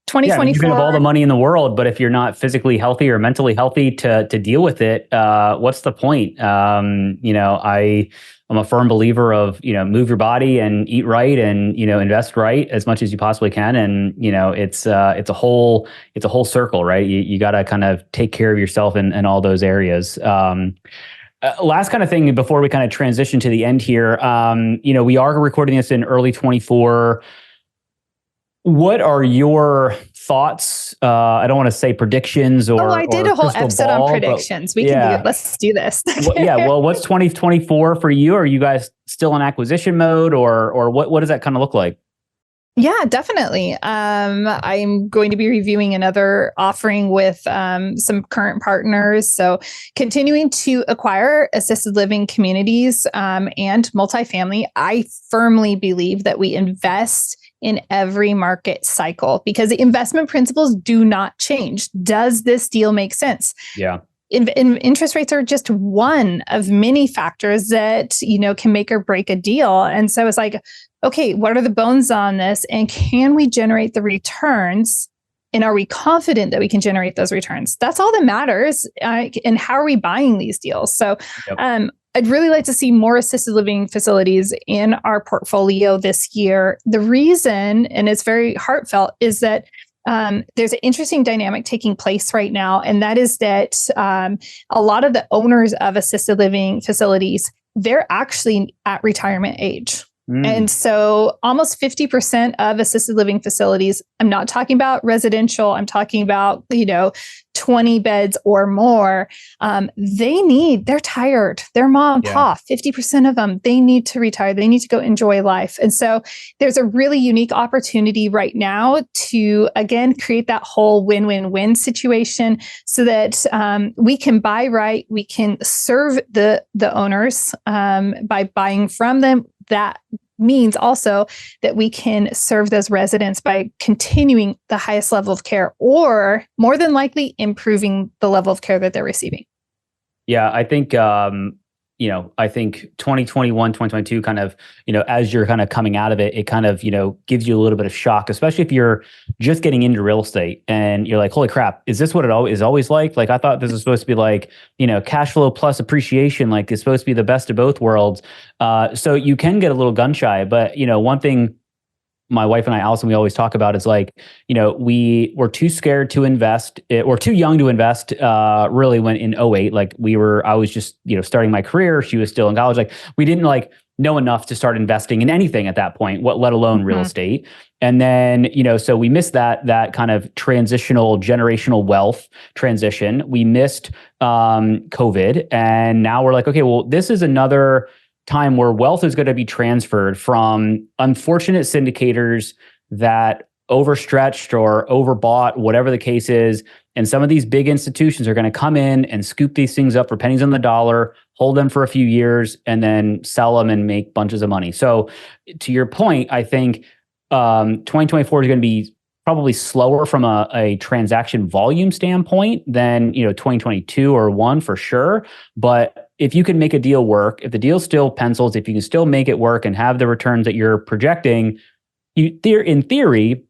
Speaker 3: 2024.
Speaker 1: You can have all the money in the world, but if you're not physically healthy or mentally healthy to deal with it, what's the point? I'm a firm believer of, move your body and eat right and, invest right as much as you possibly can. And, it's a whole circle, right? You got to kind of take care of yourself in all those areas. Last kind of thing before we kind of transition to the end here, we are recording this in early 24. What are your thoughts? I don't want to say predictions or.
Speaker 3: I did a whole episode on predictions. Let's do this.
Speaker 1: What's 2024 for you? Are you guys still in acquisition mode, or what does that kind of look like?
Speaker 3: Yeah, definitely. I'm going to be reviewing another offering with some current partners. So continuing to acquire assisted living communities and multifamily. I firmly believe that we invest in every market cycle because the investment principles do not change. Does this deal make sense?
Speaker 1: Yeah.
Speaker 3: Interest rates are just one of many factors that, can make or break a deal. And so it's like, okay, what are the bones on this? And can we generate the returns? And are we confident that we can generate those returns? That's all that matters. And how are we buying these deals? So, I'd really like to see more assisted living facilities in our portfolio this year. The reason, and it's very heartfelt, is that there's an interesting dynamic taking place right now. And that is that a lot of the owners of assisted living facilities, they're actually at retirement age. And so almost 50% of assisted living facilities, I'm not talking about residential, I'm talking about, 20 beds or more, they're tired. They're mom, pop, 50% of them, they need to retire. They need to go enjoy life. And so there's a really unique opportunity right now to, again, create that whole win-win-win situation so that we can buy right. We can serve the owners by buying from them. That means also that we can serve those residents by continuing the highest level of care, or more than likely improving the level of care that they're receiving.
Speaker 1: Yeah, I think, I think 2021, 2022 kind of, as you're kind of coming out of it, it kind of, gives you a little bit of shock, especially if you're just getting into real estate and you're like, holy crap, is this what it is always like? Like, I thought this was supposed to be like, cash flow plus appreciation, like it's supposed to be the best of both worlds. So you can get a little gun shy, but, one thing my wife and I, Allison, we always talk about is like, we were too scared to invest or too young to invest really when in 2008, like I was just, starting my career. She was still in college. Like we didn't know enough to start investing in anything at that point, let alone real estate. And then, so we missed that kind of generational wealth transition. We missed COVID. And now we're like, okay, well, this is another time where wealth is going to be transferred from unfortunate syndicators that overstretched or overbought, whatever the case is. And some of these big institutions are going to come in and scoop these things up for pennies on the dollar, hold them for a few years, and then sell them and make bunches of money. So to your point, I think 2024 is going to be probably slower from a transaction volume standpoint than 2022 or one for sure. But if you can make a deal work, if the deal still pencils, if you can still make it work and have the returns that you're projecting, in theory,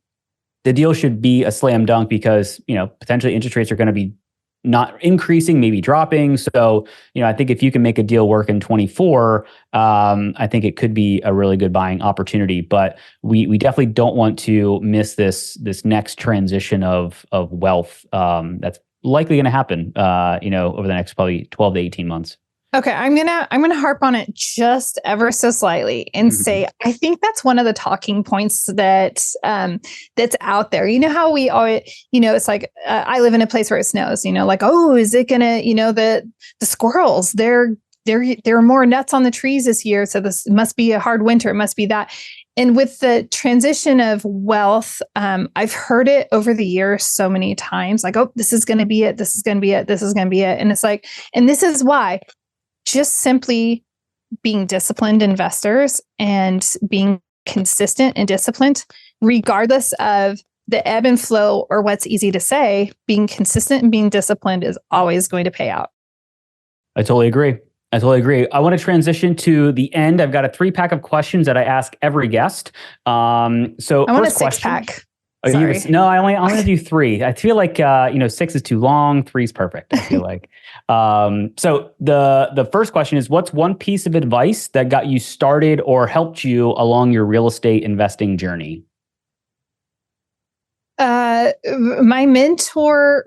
Speaker 1: the deal should be a slam dunk because potentially interest rates are going to be not increasing, maybe dropping. So I think if you can make a deal work in 24, I think it could be a really good buying opportunity. But we definitely don't want to miss this next transition of wealth that's likely going to happen over the next probably 12 to 18 months.
Speaker 3: Okay, I'm gonna harp on it just ever so slightly and say I think that's one of the talking points that's out there. You know how we always, it's like I live in a place where it snows. Like, oh, is it gonna? The squirrels, there are more nuts on the trees this year, so this must be a hard winter. It must be that. And with the transition of wealth, I've heard it over the years so many times. Like, oh, this is gonna be it. This is gonna be it. This is gonna be it. And it's like, and this is why. Just simply being disciplined investors and being consistent and disciplined, regardless of the ebb and flow or what's easy to say, being consistent and being disciplined is always going to pay out.
Speaker 1: I totally agree. I want to transition to the end. I've got a 3-pack of questions that I ask every guest. So
Speaker 3: I want a 6-pack.
Speaker 1: Sorry. No, I'm going to do 3. I feel like 6 is too long. 3 is perfect. I feel like. So the first question is, what's one piece of advice that got you started or helped you along your real estate investing journey?
Speaker 3: My mentor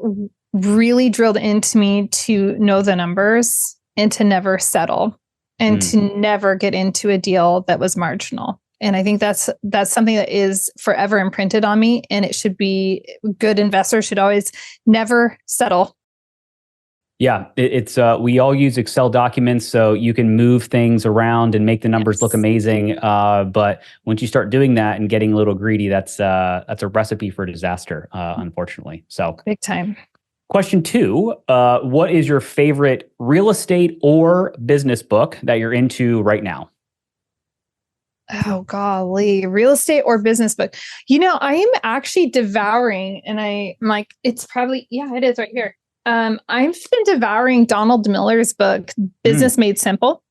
Speaker 3: really drilled into me to know the numbers and to never settle and to never get into a deal that was marginal. And I think that's something that is forever imprinted on me. And it should be, good investors should always never settle.
Speaker 1: Yeah, it's we all use Excel documents, so you can move things around and make the numbers look amazing. But once you start doing that and getting a little greedy, that's a recipe for disaster, unfortunately. So
Speaker 3: big time.
Speaker 1: Question 2, what is your favorite real estate or business book that you're into right now?
Speaker 3: Oh, golly, real estate or business book. I am actually devouring, and I'm like, it's probably, it is right here. I've been devouring Donald Miller's book, Business Made Simple.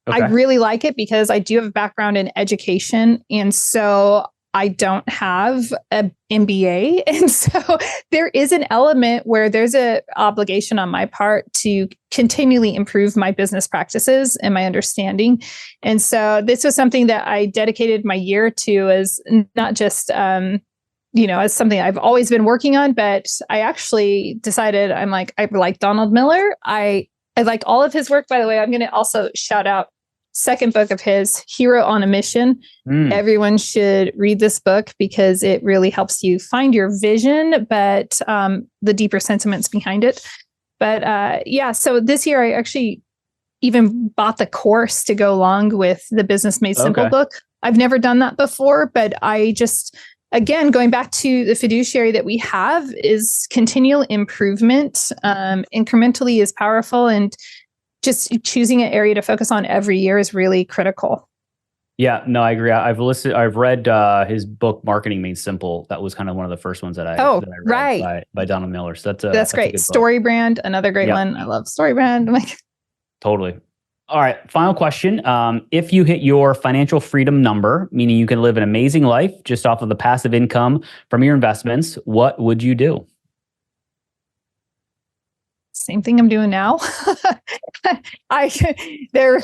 Speaker 3: Okay. I really like it because I do have a background in education. And so I don't have an MBA. And so there is an element where there's an obligation on my part to continually improve my business practices and my understanding. And so this was something that I dedicated my year to, as not just, as something I've always been working on, but I actually decided I like Donald Miller. I like all of his work. By the way, I'm going to also shout out second book of his, Hero on a Mission. Everyone should read this book because it really helps you find your vision, but the deeper sentiments behind it. But so this year I actually even bought the course to go along with the Business Made Simple book. I've never done that before, but I just, again, going back to the fiduciary that we have is continual improvement. Incrementally is powerful, and just choosing an area to focus on every year is really critical.
Speaker 1: Yeah, no, I agree. I've read his book, Marketing Made Simple. That was kind of one of the first ones that I read by Donald Miller. So that's
Speaker 3: great. Story Brand, another great one. I love Story Brand.
Speaker 1: Totally. All right. Final question. If you hit your financial freedom number, meaning you can live an amazing life just off of the passive income from your investments, what would you do?
Speaker 3: Same thing I'm doing now. There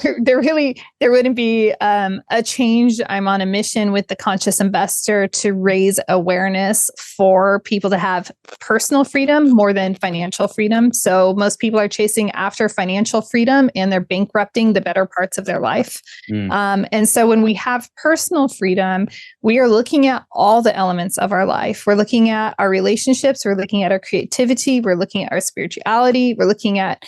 Speaker 3: wouldn't be a change. I'm on a mission with the Conscious Investor to raise awareness for people to have personal freedom more than financial freedom. So most people are chasing after financial freedom and they're bankrupting the better parts of their life. And so when we have personal freedom, we are looking at all the elements of our life. We're looking at our relationships. We're looking at our creativity. We're looking at our spirituality. We're looking at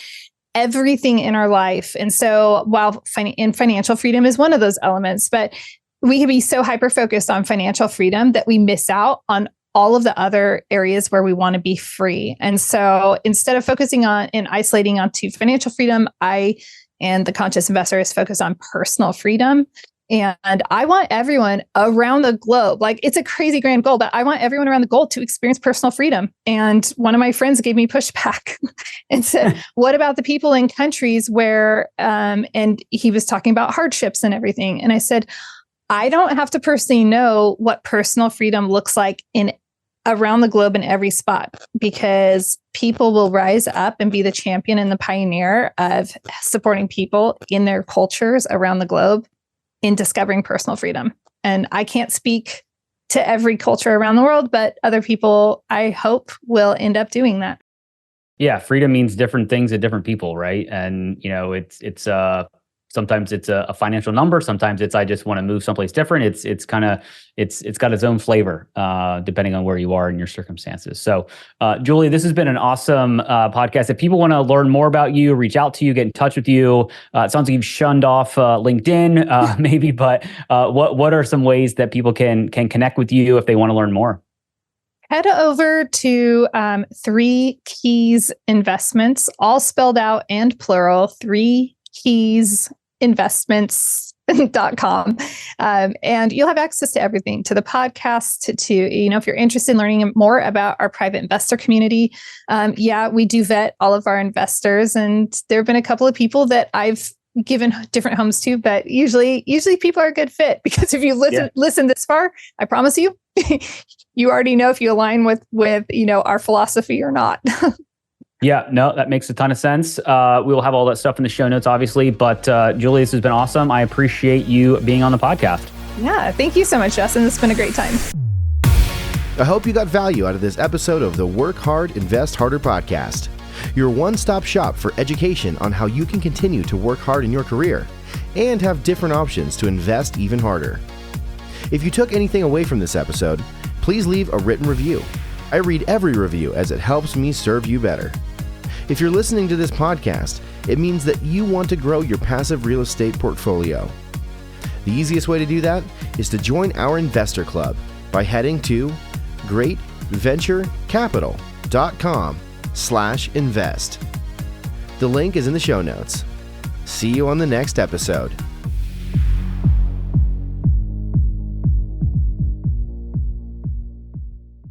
Speaker 3: everything in our life. And so while financial freedom is one of those elements, but we can be so hyper-focused on financial freedom that we miss out on all of the other areas where we want to be free. And so instead of focusing on and isolating onto financial freedom, I and the Conscious Investor is focused on personal freedom. And I want everyone around the globe, like it's a crazy grand goal, but I want everyone around the globe to experience personal freedom. And one of my friends gave me pushback and said, what about the people in countries where, and he was talking about hardships and everything. And I said, I don't have to personally know what personal freedom looks like in around the globe in every spot, because people will rise up and be the champion and the pioneer of supporting people in their cultures around the globe in discovering personal freedom. And I can't speak to every culture around the world, but other people, I hope, will end up doing that.
Speaker 1: Yeah, freedom means different things to different people, right? And it's sometimes it's a financial number. Sometimes it's I just want to move someplace different. It's got its own flavor depending on where you are in your circumstances. So, Julie, this has been an awesome podcast. If people want to learn more about you, reach out to you, get in touch with you, it sounds like you've shunned off LinkedIn, maybe. But what are some ways that people can connect with you if they want to learn more?
Speaker 3: Head over to 3 Keys Investments, all spelled out and plural. 3 Keys investments.com. And you'll have access to everything, to the podcast, to, if you're interested in learning more about our private investor community. We do vet all of our investors, and there have been a couple of people that I've given different homes to, but usually people are a good fit, because if you listen this far, I promise you, you already know if you align with our philosophy or not.
Speaker 1: Yeah, no, that makes a ton of sense. We'll have all that stuff in the show notes, obviously. But Julie, this has been awesome. I appreciate you being on the podcast.
Speaker 3: Yeah, thank you so much, Justin. It's been a great time.
Speaker 2: I hope you got value out of this episode of the Work Hard, Invest Harder podcast. Your one-stop shop for education on how you can continue to work hard in your career and have different options to invest even harder. If you took anything away from this episode, please leave a written review. I read every review as it helps me serve you better. If you're listening to this podcast, it means that you want to grow your passive real estate portfolio. The easiest way to do that is to join our investor club by heading to greatventurecapital.com/invest. The link is in the show notes. See you on the next episode.